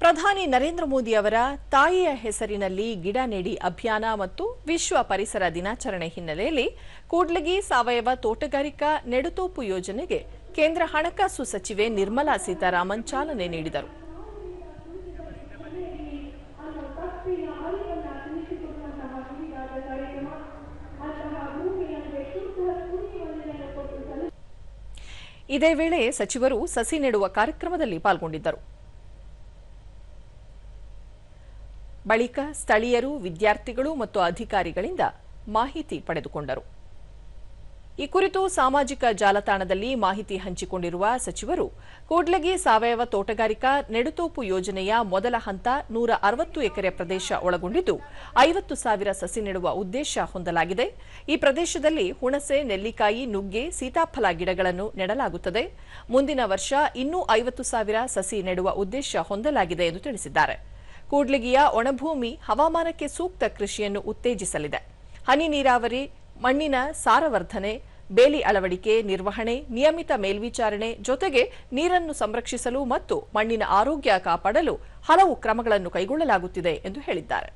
ಪ್ರಧಾನಿ ನರೇಂದ್ರ ಮೋದಿ ಅವರ ತಾಯಿಯ ಹೆಸರಿನಲ್ಲಿ ಗಿಡ ನೆಡಿ ಅಭಿಯಾನ ಮತ್ತು ವಿಶ್ವ ಪರಿಸರ ದಿನಾಚರಣೆ ಹಿನ್ನೆಲೆಯಲ್ಲಿ ಕೂಡ್ಲಿಗಿ ಸಾವಯವ ತೋಟಗಾರಿಕಾ ನೆಡುತೋಪು ಯೋಜನೆಗೆ ಕೇಂದ್ರ ಹಣಕಾಸು ಸಚಿವೆ ನಿರ್ಮಲಾ ಸೀತಾರಾಮನ್ ಚಾಲನೆ ನೀಡಿದರು. ಇದೇ ವೇಳೆ ಸಚಿವರು ಸಸಿ ನೆಡುವ ಕಾರ್ಯಕ್ರಮದಲ್ಲಿ ಪಾಲ್ಗೊಂಡಿದ್ದರು. ಬಳಿಕ ಸ್ಥಳೀಯರು, ವಿದ್ಯಾರ್ಥಿಗಳು ಮತ್ತು ಅಧಿಕಾರಿಗಳಿಂದ ಮಾಹಿತಿ ಪಡೆದುಕೊಂಡರು. ಈ ಕುರಿತು ಸಾಮಾಜಿಕ ಜಾಲತಾಣದಲ್ಲಿ ಮಾಹಿತಿ ಹಂಚಿಕೊಂಡಿರುವ ಸಚಿವರು, ಕೂಡ್ಲಿಗಿ ಸಾವಯವ ತೋಟಗಾರಿಕಾ ನೆಡುತೋಪು ಯೋಜನೆಯ ಮೊದಲ ಹಂತ 160 ಎಕರೆ ಪ್ರದೇಶ ಒಳಗೊಂಡಿದ್ದು 50,000 ಸಸಿ ನೆಡುವ ಉದ್ದೇಶ ಹೊಂದಲಾಗಿದೆ. ಈ ಪ್ರದೇಶದಲ್ಲಿ ಹುಣಸೆ, ನೆಲ್ಲಿಕಾಯಿ, ನುಗ್ಗೆ, ಸೀತಾಫಲ ಗಿಡಗಳನ್ನು ನೆಡಲಾಗುತ್ತದೆ. ಮುಂದಿನ ವರ್ಷ ಇನ್ನೂ 50,000 ಸಸಿ ನೆಡುವ ಉದ್ದೇಶ ಹೊಂದಲಾಗಿದೆ ಎಂದು ತಿಳಿಸಿದ್ದಾರೆ. ಕೂಡ್ಲಿಗಿಯ ಒಣಭೂಮಿ ಹವಾಮಾನಕ್ಕೆ ಸೂಕ್ತ ಕೃಷಿಯನ್ನು ಉತ್ತೇಜಿಸಲಿದೆ. ಹನಿ ನೀರಾವರಿ, ಮಣ್ಣಿನ ಸಾರವರ್ಧನೆ, ಬೇಲಿ ಅಳವಡಿಕೆ, ನಿರ್ವಹಣೆ, ನಿಯಮಿತ ಮೇಲ್ವಿಚಾರಣೆ ಜೊತೆಗೆ ನೀರನ್ನು ಸಂರಕ್ಷಿಸಲು ಮತ್ತು ಮಣ್ಣಿನ ಆರೋಗ್ಯ ಕಾಪಾಡಲು ಹಲವು ಕ್ರಮಗಳನ್ನು ಕೈಗೊಳ್ಳಲಾಗುತ್ತಿದೆ ಎಂದು ಹೇಳಿದ್ದಾರೆ.